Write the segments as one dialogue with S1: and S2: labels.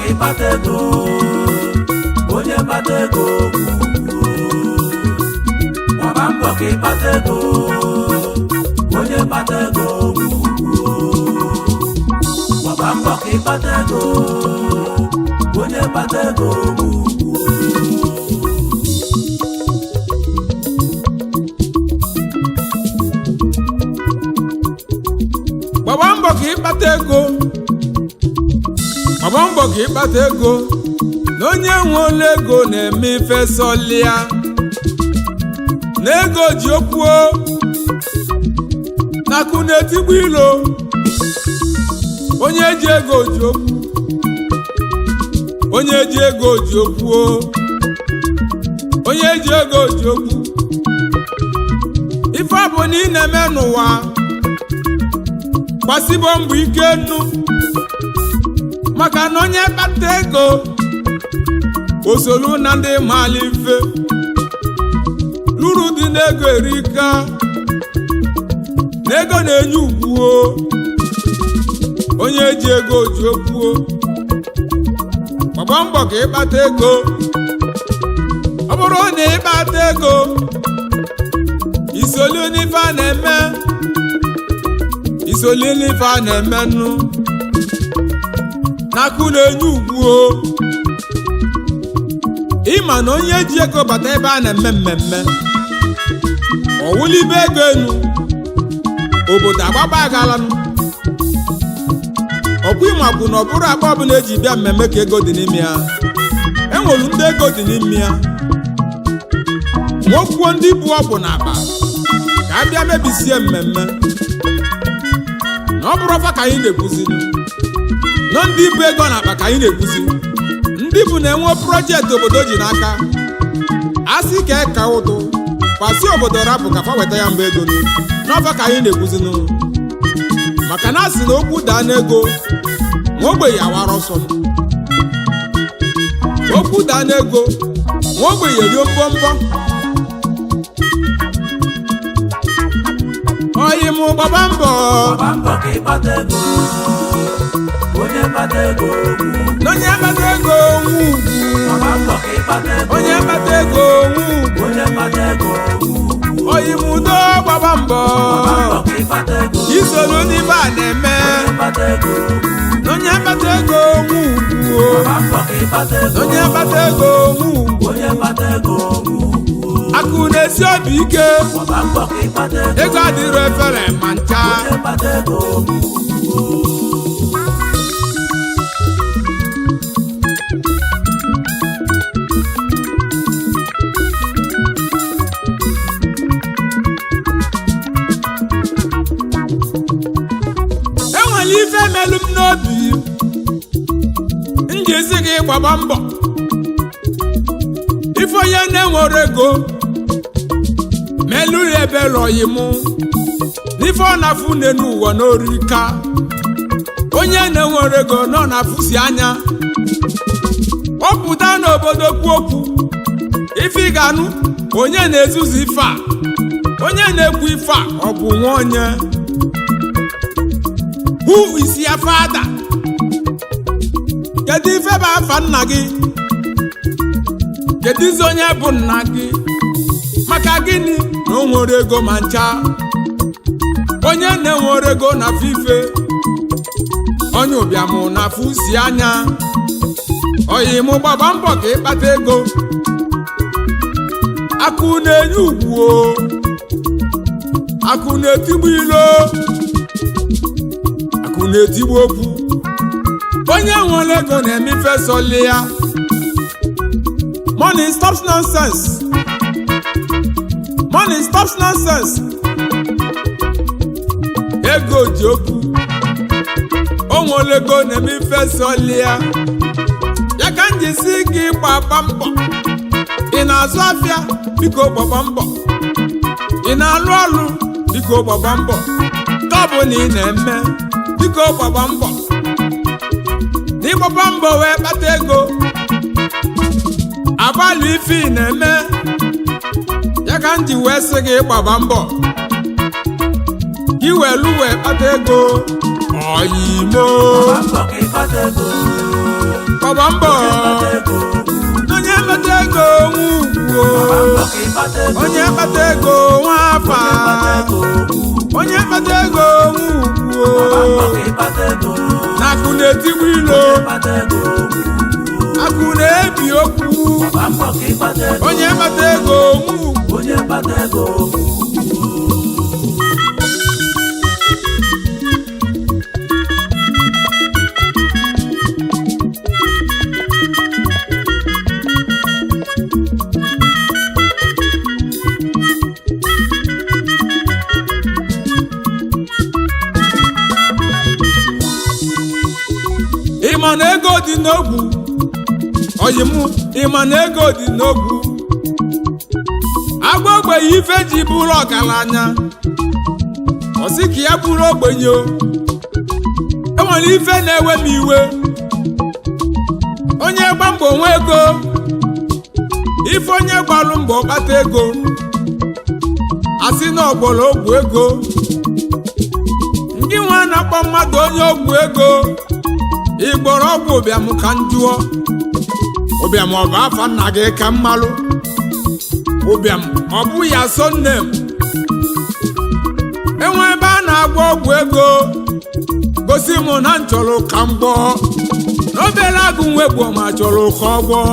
S1: Ikpata ego onye kpata ego Gbabanbo ka Ikpata ego onye kpata ego Gbabanbo ka Ikpata ego onye kpata ego
S2: Gbabanbo ka Ikpata ego Gbabanbo ka Ikpata ego na onye nwe ego na-eme ife sọlịa na ego ji okwu n'akụ na-etigbu ilo onye ji ego ji okwu onye ji ego ji okwu onye ji ego ji okwu ife bụ na ị na-eme n'ụwa gbasibo mbọ ike nnu maka na onye kpata ego osolu na ndị mali ife luru dị n'ego erika n'ego na-enye ugwu onye ji ego ji okwu Gbabanbo ka Ikpata ego ọ bụrụ na ịkpata ego isolu n'ife a na-eme isoli n'ife a na-eme nnu n'akụ na-enye ugwu ịma na onye ji ego bata ebe a na-eme mmemme ọwụlibe ego enu obodo agbaba agalanụ ọkwa ịmakwu na ọ bụrụ akpa ọbụla eji bịa mmemme ka ego dị n'ime ya enwere ndị ego dị n'ime ya nwokwuo ndị bụ ọgwụ na akpa ka a bịa mebisie mmemme na ọ bụrụ ọfa ka anyị na-ekwuzi nọ ndị bụ ego na akpa ka anyị na-ekwuzi ndị bụ na-enwe projekti obodo ji n'aka asị ka eka ụtụ kwasị obodo rapụ ka fa weta ya mgbe ego n'ọfa ka anyị na-ekwuzi maka na asị na okwu daa n'ego nwa ogbenye awara ọsọ okwu daa n'ego nwa ogbenye rio mbọmbọ oyi mụ Gbabanbo
S1: ka Ikpata ego onye kpata ego
S2: n'onye kpata ego nwe ugwu
S1: Gbabanbo ka Ikpata ego
S2: onye kpata ego nwe ugwu
S1: onye kpata ego
S2: oyi mụ do Gbabanbo
S1: ka Ikpata ego
S2: isolu n'ife a na-eme n'onye kpata ego nwe ugwu
S1: Gbabanbo ka Ikpata ego
S2: n'onye kpata ego nwe ugwu
S1: onye kpata ego
S2: akụ na-esi obi ike
S1: Gbabanbo ka Ikpata ego
S2: ego adịrọ efere ma ncha
S1: onye kpata ego
S2: enwere ife melụ m n'obi m ji esi gị Gbabanbo ife onye na-enwere ego melụ ya ebe lọyi mụ n'ife ọ na-afụ n'enu ụwa n'orika onye na-enwere ego nọ na-afụsi anya ọ pụta n'obodo kwu okwu ife ị ga-anụ onye na-ezuzu ife a onye na-ekwu ife a ọ bụ nwa onye who is your father? Kedu ife bụ afa nna gị? Kedu izi onye bụ nna gị? Maka gịnị na o nwere ego ma ncha? Onye na-enwere ego na fife onye ụbịam na afụsi anya oyi mụ Gbabanbo ka Ikpata ego akụ na-enye ugwu akụ na-etigbu ilo na-etigbu okwu onye nwere ego na-eme ife sọlị ya money stops nonsense money stops nonsense ego ji okwu o nwere ego na-eme ife sọlị ya ya ka m ji si gị Gbabanbo ị na-azụ afịa biko Gbabanbo ị na-alụ ọrụ biko Gbabanbo ka ọ bụ na ị na-eme biko Gbabanbo n'Gbabanbo wee kpata ego agbalị ife ị na-eme ya ka m ji wee sị gị Gbabanbo gị welu wee kpata ego oyimo
S1: Gbabanbo ka Ikpata ego
S2: Gbabanbo onye kpata ego nwugwo onye kpata ego nwafa onye kpata ego nwugwo n'akụ na-etigbu ilo akụ na-ebi okwu onye kpata ego nwugwo ịma na ego dị n'ogwu oyimụ ịma na ego dị n'ogwu agwa ogbenye ife ji bụrụ ọgaranya ọsị ka ya bụrụ ogbenye enwere ife na-ewe m iwe onye gba mbọ nwe ego ife onye gbalụ mbọ kpata ego asị na ọgbọrọ ogwu ego ndị nwa na-akpọ mmadụ onye ogwu ego igboro ọgwụ ụbịam ka njụọ ụbịam ọ bụ afa nna gị ka mmalụ ụbịam ọ bụ ya so nne m enwe ebe a na-agba ọgwụ ego gosi m na nchọrọ ka m gbọọ na Obereagu nwa Egbuoma chọrọ ka ọ gbọọ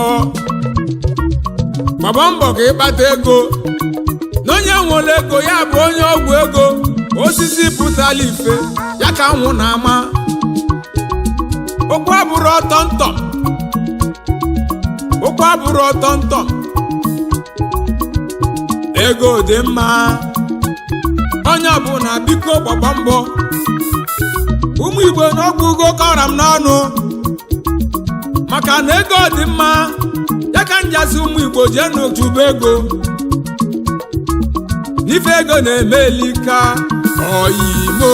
S2: gbaba mbọ ka ịkpata ego na onye nwere ego ya bụ onye ọgwụ ego osisi pụtara ife ya ka nwụ na-ama okwu abụrụ ọtọ ntọm okwu abụrụ ọtọ ntọm ego dị mma onye ọbụla biko gbaba mbọ ụmụ Igbo n'ọgwụ ugo kọra m n'ọnụ maka na ego dị mma ya ka njasị ụmụ Igbo jee n'otubo ego n'ife ego na-eme elika oyimo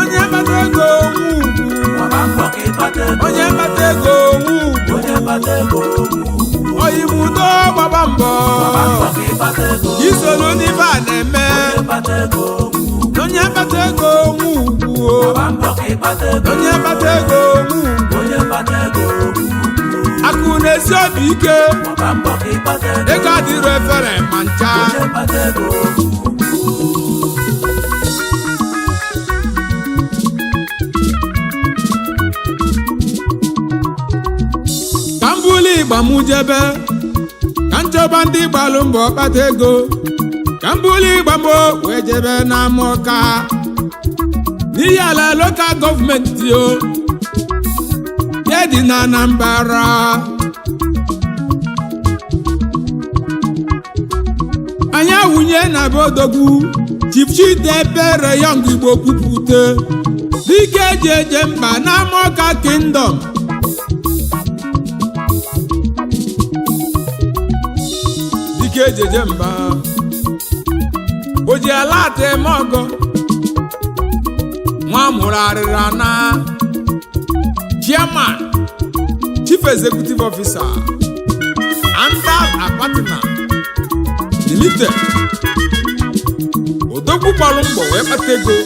S2: onye kpata ego nwugwu onye kpata ego nwugwu oyimudo Gbabanbo isoro n'ife a na-eme onye kpata ego nwugwu onye kpata ego nwugwu akụ na-esi obi ike ego adịrọ efere ma ncha ka m buli ịgba m jebe ka nchọba ndị gbalụ mbọ kpata ego ka m buli ịgba m wee jebe n'ama Ọka n'ihi ala lokal gọọmenti o ya dị na Anambra anyị awụnye na be odogwu Chief Chidebere Young Igbo kwupụta dike eji eje mba n'ama Ọka Kingdom dike eji eje mba o ji ala ata eme ọgọ nwa mụrụ arịra na Chairman Chief Executive Officer Andal Akpatina Limited odogwu gbalụ mbọ wee kpata ego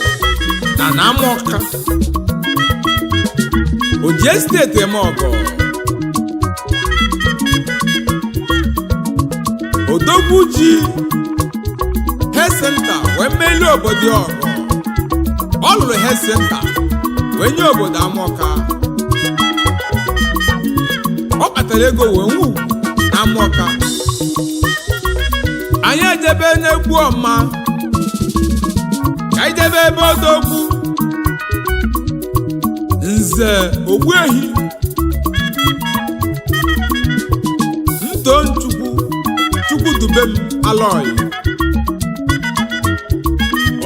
S2: na n'ama Ọka oji esteti eme ọgọ odogwu ji health center wee melie obodo ọgọ ọ lụrụ health center wee nye obodo ama Ọka ọ kpatara ego wee nwu n'ama Ọka anyị ejebe n'Egbuoma ka ijebe ebe odogwu Nze Ogbuehi Chukwu dube m alọị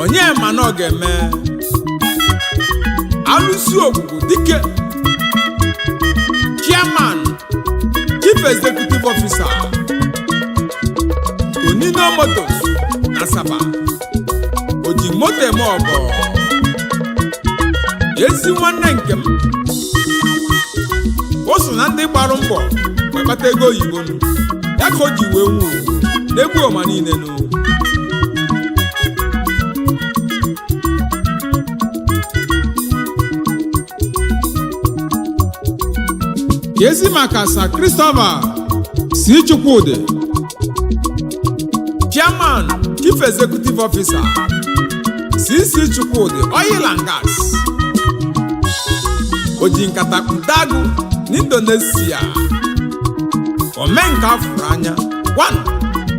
S2: onye ma na ọ ga-eme alụsi ogbugbu dike Chairman Chief Executive Officer Onino Motors Asaba oji moto eme ọgọ ezi nwanne nke m o so na ndị gbara mbọ wee kpata ego oyibo ya ka o ji wee nwuo n'Egbuoma niile nụ Kezi maka Sir Christopher C. Chukwudi, Chairman, Chief Executive Officer, CC Chukwudi Oil and Gas, Ojinkata Udagu n'Indonesia, Omenka Furanya, One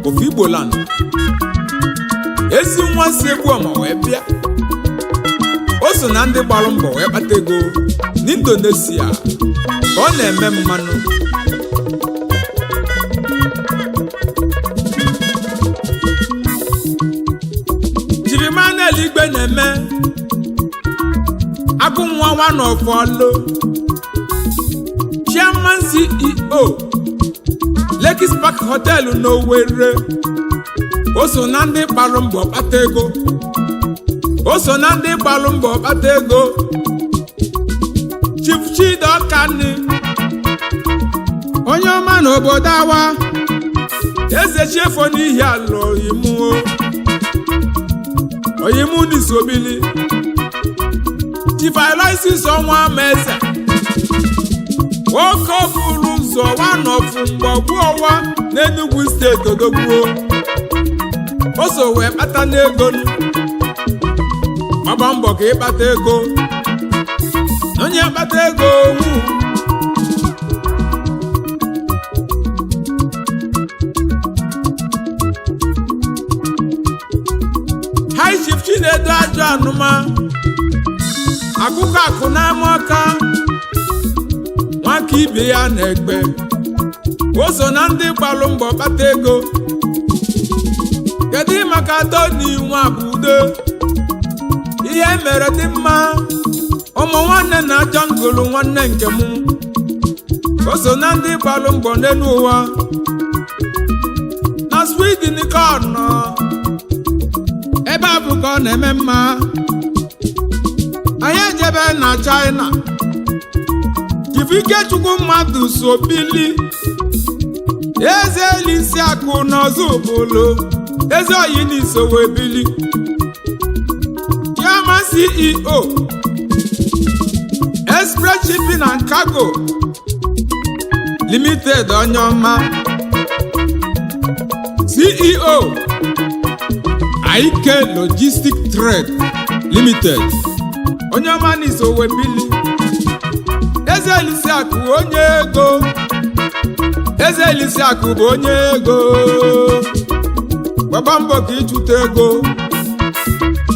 S2: of Igbo Land, ezi nwa si Egbuoma wee bịa. O so na ndị gbara mbọ wee kpata ego n'Indonesia ka ọ na-eme mmanụ. Jirimana eluigwe na-eme agụ nwa one of Olo, Chairman CEO Lekki Park Hotel n'Owerri. O so na ndị gbara mbọ kpata ego. O so na ndị gbalụ mbọ kpata ego. Chief Chidokani, onye ọma n'obodo Awa, eze chiefo n'ihi ala Oyimu n'isobili. Chief Aloysius ọnwa Amaeze, nwoke bụrụ ụzọ one of Mgbagbu Ọwa n'Enugu steeti Odogwu. O so wee kpata n'ego. Gbaba mbọ ka ịkpata ego. Onye kpata ego High Chief Chinedu Ajọ Anụma, akụkọ akụ n'ama ọka, nwaka ibe ya na-egbe. O so na ndị gbalụ mbọ kpata ego. Kedu maka Tony Nwabudo? Ihe mere dị mma, ụmụ nwanne na jọngụlụ nwanne nke m. O so na ndị gbalụ mbọ n'elu ụwa. Na Sweden ka ọ nọ, ebe a bụ ka ọ na-eme mma. Anyị ejebe na China, Ikechukwu mmadụ so bili. Eze elisi akụ n'ọzọ ụbụlụ, eze oyi n'iso wee bili. Chairman CEO Express Shipping and Cargo Limited onye ọma. CEO Aike Logistic Trade Limited onye ọma n'iso wee bili. Eze elisi akụ onye ego. Eze elisi akụ bụ onye ego. Gbabanbo ka ịchụta ego.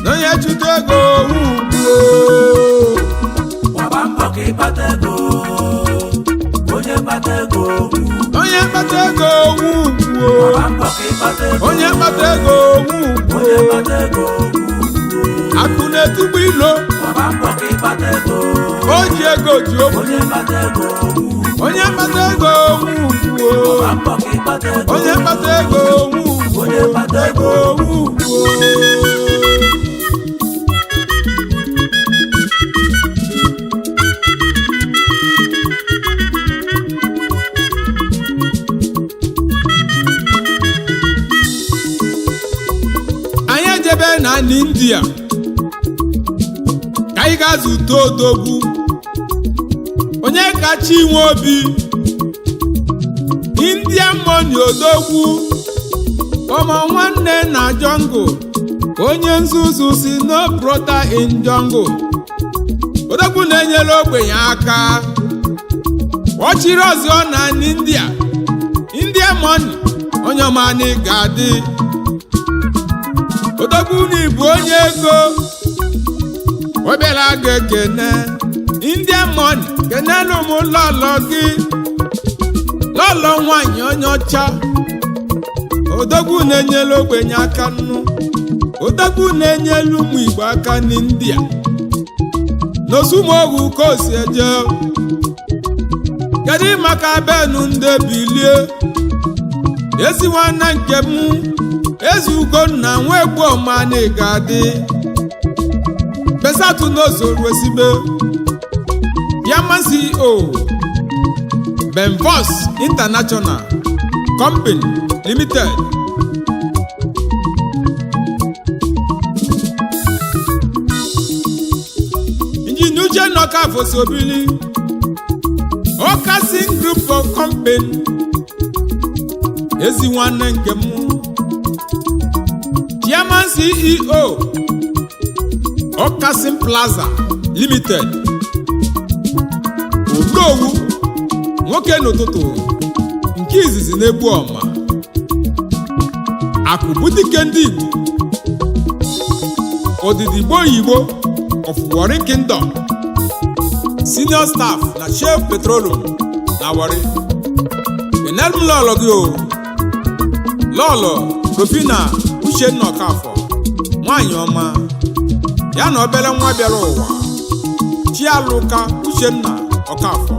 S2: N'onye chụta ego ugbo.
S1: Gbabanbo ka ịkpata ego. Onye kpata ego ugbo.
S2: Onye kpata ego ugbo.
S1: Gbabanbo ka ịkpata ego.
S2: Onye kpata ego ugbo.
S1: Onye kpata ego ugbo.
S2: Akụ na-etugbu ilo.
S1: Gbabanbo ka ịkpata ego.
S2: O ji ego ji okwu.
S1: Onye kpata ego ugbo.
S2: Onye kpata ego ugbo.
S1: Gbabanbo ka ịkpata ego.
S2: Onye kpata ego ugbo.
S1: Onye kpata ego
S2: ugbo. Anyị ejebe na India ka anyị ga-zute odogwu onye kacha inwe obi. Indian money odogwu ọmọ nwanne na jungle, onye nzuzu si no brother in jungle. Odogwu na-enyere ogbenye aka. Ọchịrị ọzọ na India. Indian money onye ọmani ga-adị. Odogwu n'Igbo onye ego. Obere aga ekene Indian money kenelu m lọlọ gị. Lọlọ nwanyị onye ọcha. Odogwu na-enyelu ogbenye aka nnu. Odogwu na-enyelu ụmụ Igbo aka n'India. N'osumoghu ka o si eje. Kedu maka benu ndị bilie? Ezi nwanne nke m Ezi Ugonna nwa Egbuoma na ga-adị. Besatu n'ozoro esibe. Chairman CEO Benvos International Company Limited. Injinia Uche Nọka Fosobili Okasin Group of Company ezi nwanne nke m Chairman CEO Okasin Plaza Limited Obereagu nwoke n'ụtụtụ nke izizi n'Egbuoma akụbudike ndị Igbo Odidigbo Igbo of Warri Kingdom Senior Staff na Shell Petroleum na Warri Enel lọlọ gị o lọlọ Rufina Uchenna Okafọ nwanyị ọma ya na obere nwa bịara ụwa Chialuka Uchenna Okafọ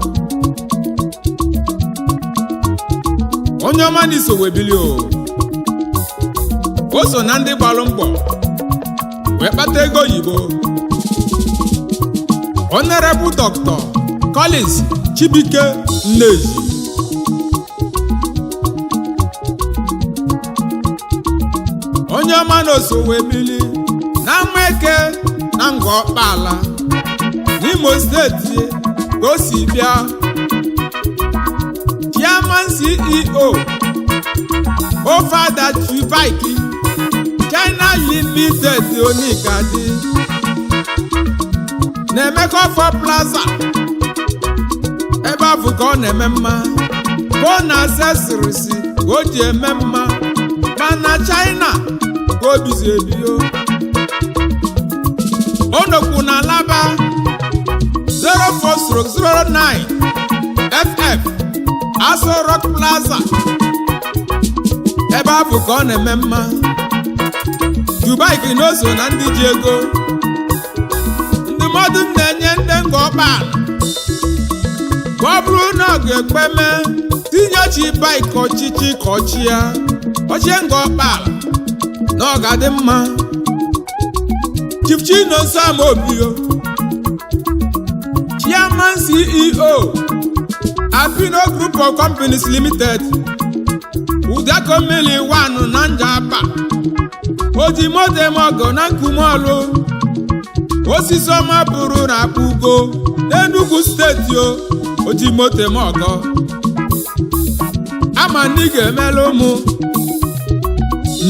S2: onye ọma n'iso webili o so na ndị gbalụ mbọ wee kpata ego oyibo Honorable Dr. Collins Chibike Nneji onye ọma na-eso wee bili na Ameke na Ngọkpala n'Imo steeti ka o si bịa Chairman CEO Ofada Chibike China Limited Onikadi na-emekọ for Plaza ebe afọ ka ọ na-eme mma ka ọ na-accessories ka o ji eme mma mana China ka o bizi ebio o nokwu na Alaba 0409 FF Aso Rock Plaza ebe afọ ka ọ na-eme mma Dubai ka n'oso na ndị ji ego ndụmọdụ na-enye ndị Ngọkpala ka ọ bụrụ na ọ ga-ekpeme tinye Chibike ọchịchị ka ọchịa ochie Ngọkpala na ọ ga-adị mma Chief Chinonso Amobio Chairman CEO Apino Group of Companies Limited Udakomili 1 na Njaba Ojimodemogo na Nkumolu osisi ọma bụrụ na Akpugo n'Enugu steeti Ojimodemogo ama ndị ga-emelu ụmụ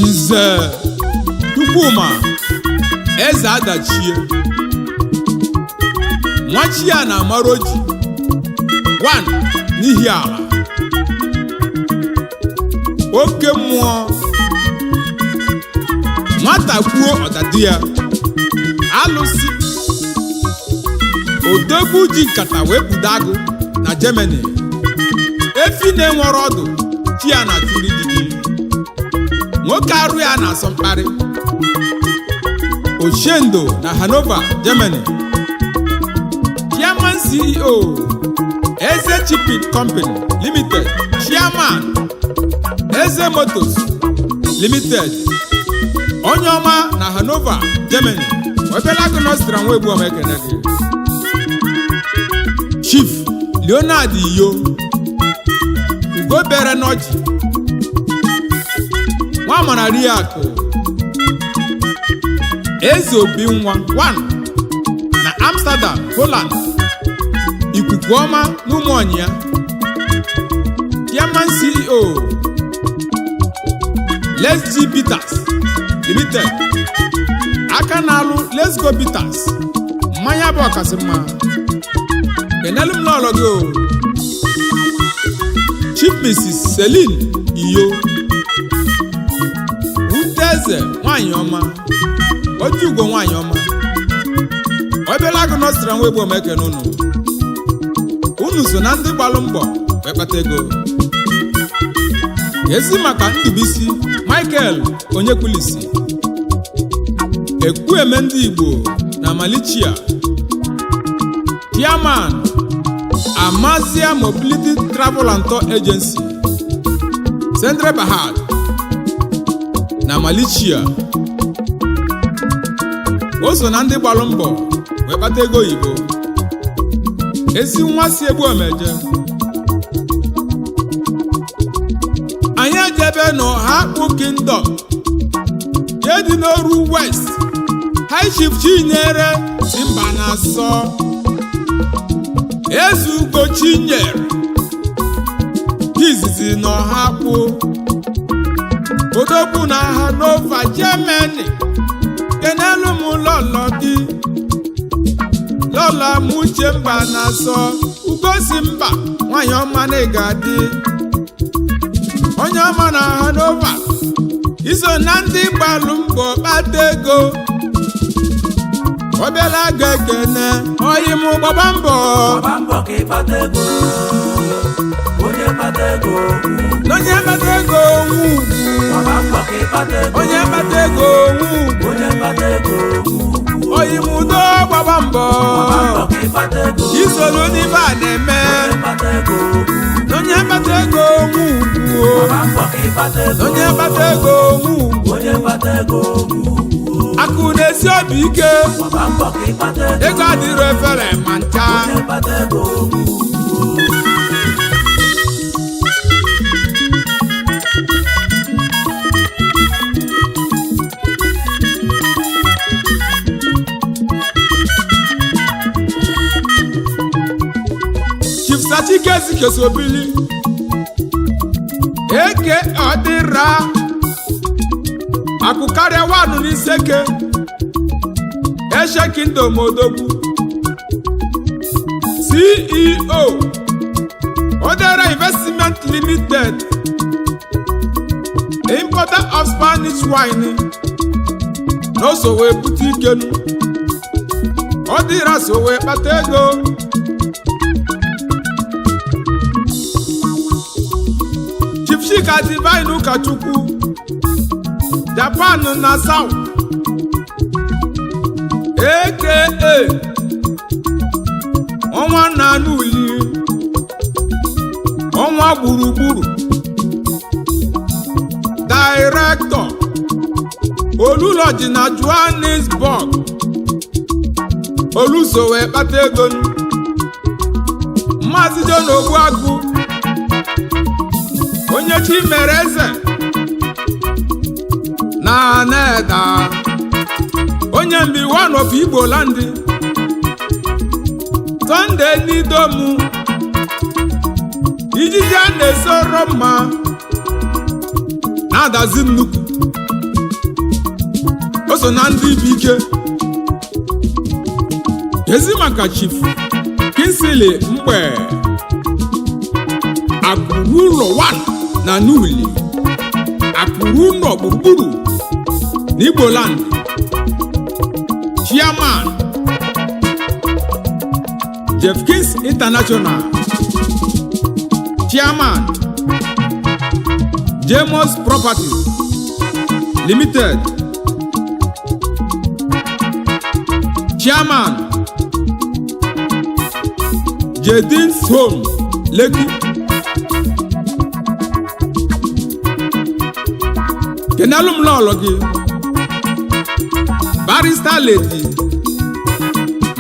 S2: Nze Chukwuma Eze Adachie Nwachia na Amaroji 1 n'ihi ala oke mmụọ nwata kwuo ọdadị ya alụsị odogwu ji nkata wee budo agụ na Germany efi na-enwere ọdụ chi ya na tiri didi nwoke arụ ya na-asọ mkparị Oshendo na Hanover Germany Chairman CEO Eze Shipping Company Limited Chairman Eze Motors Limited onye ọma na Hanover Germany Obereagu Austria nwa Egbuoma ekene gị Chief Leonard Iyo Ugobere Noji nwa mara Riakụ Eze Obi nwa 1 na Amsterdam Holland ikuku ọma n'Ụmụọnya Chairman CEO Let's G Peters Limited aka na-alụ Let's Go Peters mmanya bụ ọkasị mma enelu m n'ọlọ gị Chief Mrs. Celine Iyo Uteze nwanyị ọma Ojugo nwanyị ọma Obereagu Austria nwa Egbuoma ekene unu so na ndị gbalụ mbọ wekpata ego ezi maka Ndubisi Michael Onyekwulisi Ekwueme ndị Igbo na Malichia Chairman Amazia Mobility Travel and Tour Agency Central Bahad na Malichia o so na ndị gbalụ mbọ wee kpata ego oyibo ezi nwa si Egbuoma eje anyị ejebe n'Ọhakpụ Kingdom nke dị n'Oru West High Chief Chinyere si mba na-asọ Ezugo Chinyere izizi n'ọha kwụ odogwu na Hanover Germany kenelu m lọlọ gị lọla m uche mba na-asọ ugosi mba nwanyị ọma na ịga-adị onye ọma na Hanover iso na ndị gbalụ mbọ kpata ego ọbịala ga-ekene oyi m Gbabanbo
S1: ka ịkpata ego onye kpata ego
S2: onye kpata ego onwe ugwu
S1: Gbabanbo ka ịkpata ego
S2: onye kpata ego onwe ugwu
S1: onye kpata ego
S2: oyi m udo Gbabanbo
S1: ka ịkpata ego
S2: isolu n'ibe a na-eme
S1: kpata ego
S2: onye kpata ego onwe ugwu
S1: ka ịkpata ego
S2: onye kpata ego onwe ugwu
S1: onye kpata ego
S2: akụ na-esi obi ike
S1: Gbabanbo ka ịkpata ego
S2: ego adịrọ efere ma ncha
S1: onye kpata ego
S2: Chief Sachike Ezikesobili eke ọdịra akụ karịa wanụ n'iseke Eshe Kingdom odogwu CEO Odera Investment Limited importer of Spanish wine n'osowe bute ikenu ọdịra sowe kpata ego Chika Divine Ụkọchukwu Japan na South aka ọnwa na n'uli ọnwa gburugburu Director Oluloji na Johannesburg Olusowe kpata ego Maazị John Obereagu onye chi mere eze na Neda onye mbi one of Igbo land Sunday n'idomu ijiji a na-esoro mma na-adazi nnukwu o so na ndị ibe ike ezi maka Chief Kingsley mgbe akụrụ ụlọ 1 na n'uli akụrụ ụlọ gburugburu n'Igbo land Chairman Jeff Kings International Chairman Jemos Properties Limited Chairman Jedin's Home Lekki kenalum lọlọ gị Barrister Lady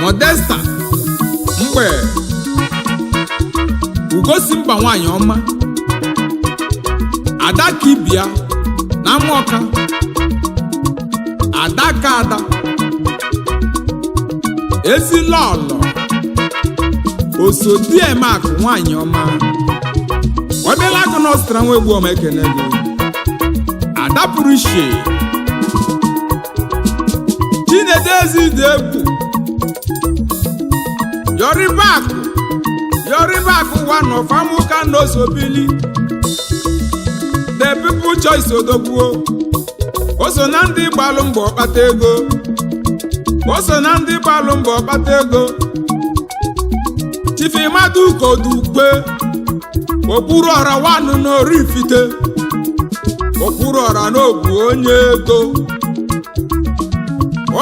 S2: Modesta mgbe ugosi mba nwanyị ọma Adakibia na Amọka Adakada Ezilọlọ Osodiemakụ nwanyị ọma Obereagu na Austria nwa Egbuoma ekene gị adapụrụ ishe Chinedezi dị egwu Yoribakụ one of Amuka na Osobili the people choice odogbuo o so na ndị gbalụ mbọ kpata ego o so na ndị gbalụ mbọ kpata ego Chief Imaduka Odukwe okpuru ọra wanụ n'Oraifite okpuru ọra n'Obu onye ego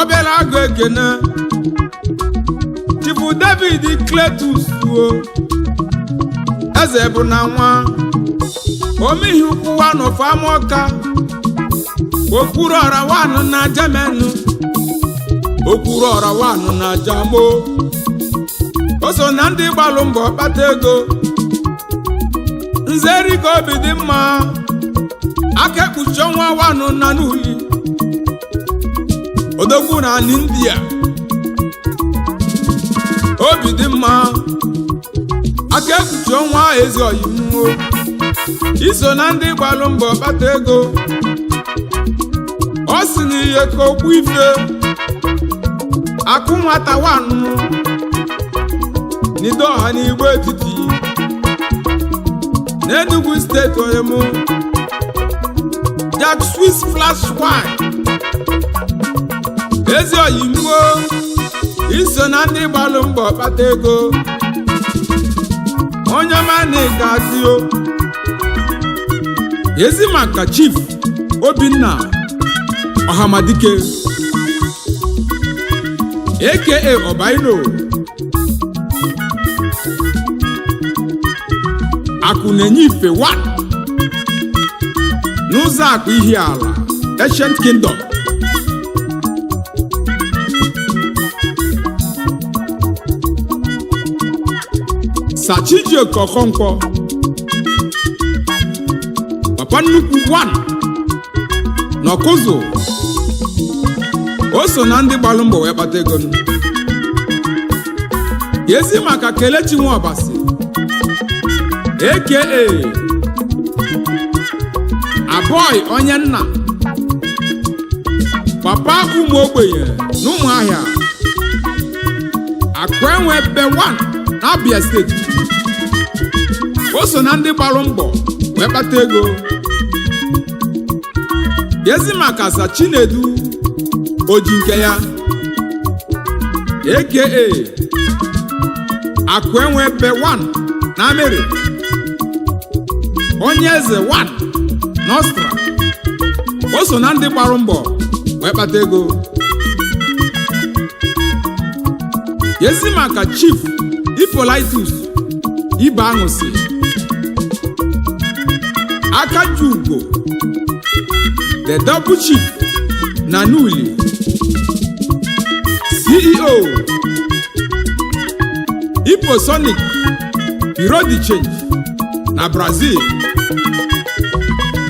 S2: Obereagu ekene Chief David Cletus eze bụ na nwa omihi ukwu one of Amuka okpuru ọra wanụ na Germany okpuru ọra wanụ na Jamo o so na ndị gbalụ mbọ kpata ego nzeri ka obi dị mma aka ekpuchi ọnwa wanụ na n'uli odogwu na India obi dị mma Clement ọnwa ezi oyi mmụọ iso na ndị gbalụ mbọ kpata ego ọ sị na ihe ka okwu ife akụ nwata wanụ n'ido ọha n'Igbo etiti n'Enugu steeti onye mụ Jack Swiss Flash Wine ezi oyi mmụọ iso na ndị gbalụ mbọ kpata ego onye mani ga-adị o ezi maka Chief Obinna Ọhamadike aka Obaino akụ na-enye ife 1 n'ụzọ akụ ihe ala Ancient Kingdom Sachiji Okonkwo papa nnukwu 1 n'Ọkụzụ o so na ndị gbalụ mbọ wee kpata ego ezi maka Kelechi Nwabasi aka Aboy onye nna papa ụmụ ogbenye n'Ụmụahịa akụ enwe be 1 n'Abia steeti o so na ndị gbalụ mbọ wee kpata ego ezi maka Chinedu oji nke ya aka akụ enwe be 1 na Ameri onye eze 1 na Austria o so na ndị gbalụ mbọ wee kpata ego ezi maka Chief Ipolitus Ibe Aṅụsị Akajugo the double chief na Nuli CEO Iposonic Bureau de Change na Brazil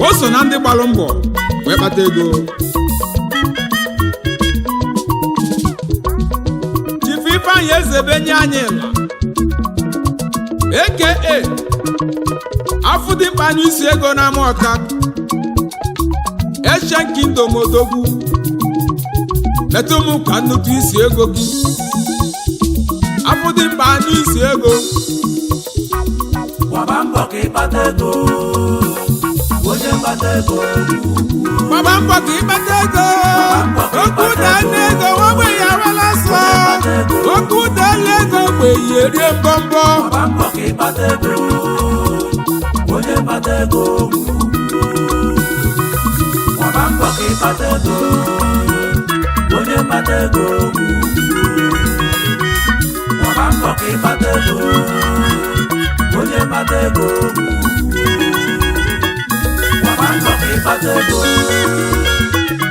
S2: o so na ndị gbalụ mbọ wee kpata ego Chief Ifeanyi Ezebenye anyị la aka afụdị mkpa n'isi ego na Amawka Ancient Kingdom odogwu metụ m ka nnụtụ isi ego gị afụdị mkpa n'isi ego
S1: Gbabanbo ka ịkpata ego onye kpata ego
S2: Gbabanbo ka ịkpata ego okwu dana ego nwa ya wala sọ okwu dana ego gbenye rie mbọmbọ
S1: Gbabanbo ka ịkpata ego onye kpata ego Gbabanbo ka ịkpata ego onye kpata ego Gbabanbo ka ịkpata ego onye kpata ego Gbabanbo ka ịkpata ego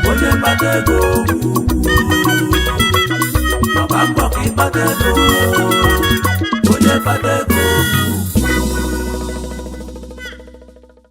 S1: onye kpata ego Gbabanbo ka ịkpata ego onye kpata ego